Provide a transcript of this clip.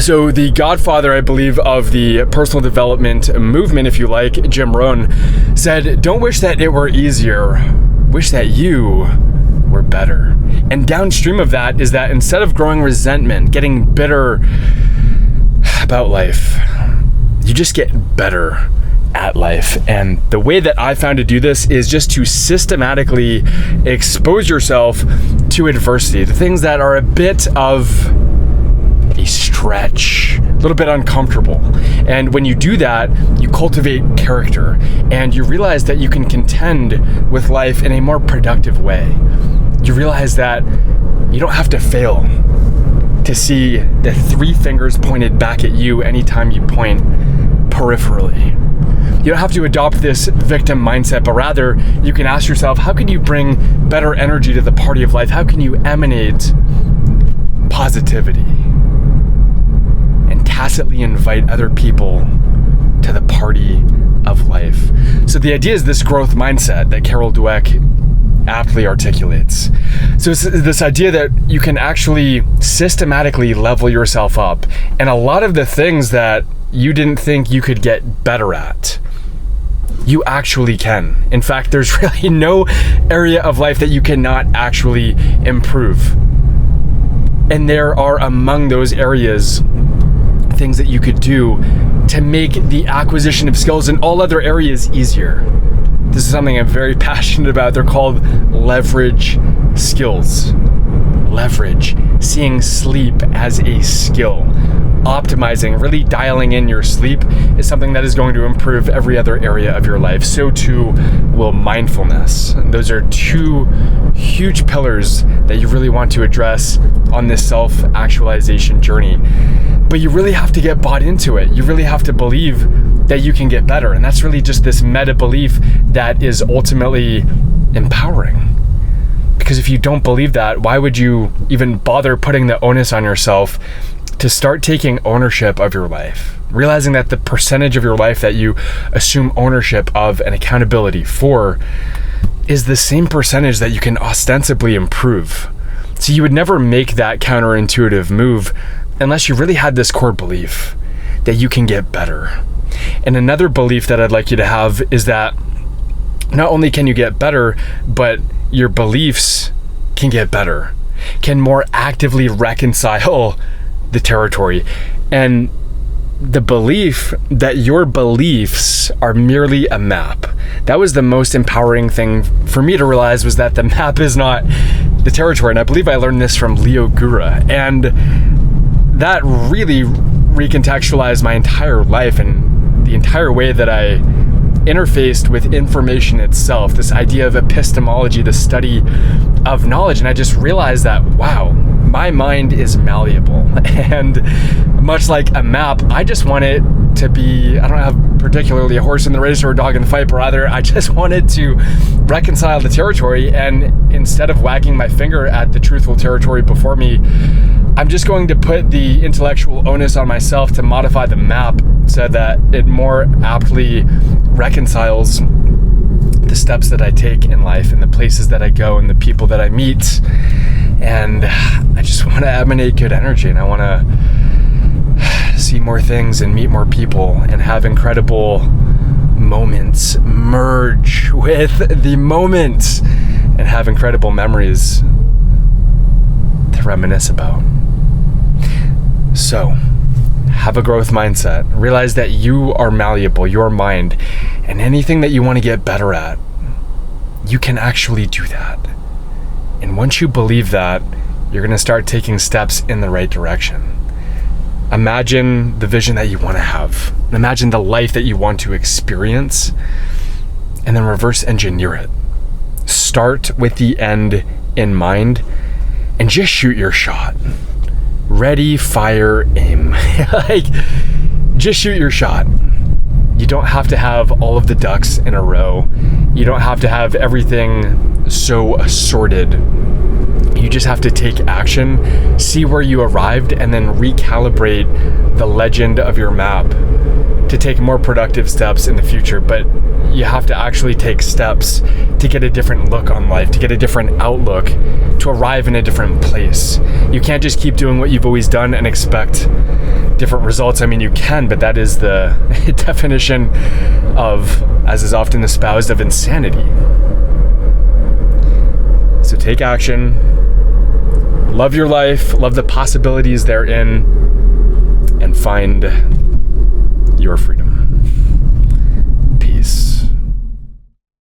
So the godfather, I believe, of the personal development movement, if you like, Jim Rohn, said, don't wish that it were easier, wish that you were better. And downstream of that is that instead of growing resentment, getting bitter about life, you just get better at life. And the way that I found to do this is just to systematically expose yourself to adversity, the things that are a bit of a stretch, a little bit uncomfortable. And when you do that, you cultivate character and you realize that you can contend with life in a more productive way. You realize that you don't have to fail to see the 3 fingers pointed back at you anytime you point peripherally. You don't have to adopt this victim mindset, but rather you can ask yourself, how can you bring better energy to the party of life? How can you emanate positivity and tacitly invite other people to the party of life? So the idea is this growth mindset that Carol Dweck aptly articulates. So it's this idea that you can actually systematically level yourself up, and a lot of the things that you didn't think you could get better at, you actually can. In fact, there's really no area of life that you cannot actually improve. And there are among those areas things that you could do to make the acquisition of skills in all other areas easier. This is something I'm very passionate about. They're called leverage skills. Leverage, seeing sleep as a skill. Optimizing, really dialing in your sleep is something that is going to improve every other area of your life. So too will mindfulness. And those are 2 huge pillars that you really want to address on this self-actualization journey. But you really have to get bought into it. You really have to believe that you can get better. And that's really just this meta belief that is ultimately empowering. Because if you don't believe that, why would you even bother putting the onus on yourself to start taking ownership of your life? Realizing that the percentage of your life that you assume ownership of and accountability for is the same percentage that you can ostensibly improve. So you would never make that counterintuitive move unless you really had this core belief that you can get better. And another belief that I'd like you to have is that not only can you get better, but your beliefs can get better, can more actively reconcile the territory. And the belief that your beliefs are merely a map. That was the most empowering thing for me to realize, was that the map is not the territory. And I believe I learned this from Leo Gura. And that really recontextualized my entire life and the entire way that I interfaced with information itself, this idea of epistemology, the study of knowledge. And I just realized that, wow, my mind is malleable. And much like a map, I just want it to be, I don't have particularly a horse in the race or a dog in the fight, but rather I just wanted to reconcile the territory. And instead of wagging my finger at the truthful territory before me, I'm just going to put the intellectual onus on myself to modify the map so that it more aptly reconciles the steps that I take in life and the places that I go and the people that I meet. And I just want to emanate good energy, and I want to see more things and meet more people and have incredible moments merge with the moment and have incredible memories to reminisce about. So, have a growth mindset. Realize that you are malleable, your mind, and anything that you want to get better at, you can actually do that. And once you believe that, you're going to start taking steps in the right direction. Imagine the vision that you want to have. Imagine the life that you want to experience, and then reverse engineer it. Start with the end in mind and just shoot your shot. Ready, fire, aim. Like, just shoot your shot. You don't have to have all of the ducks in a row. You don't have to have everything so assorted. You just have to take action, see where you arrived, and then recalibrate the legend of your map to take more productive steps in the future, but you have to actually take steps to get a different look on life, to get a different outlook, to arrive in a different place. You can't just keep doing what you've always done and expect different results. I mean, you can, but that is the definition of, as is often espoused, of insanity. So take action, love your life, love the possibilities therein, and find your freedom.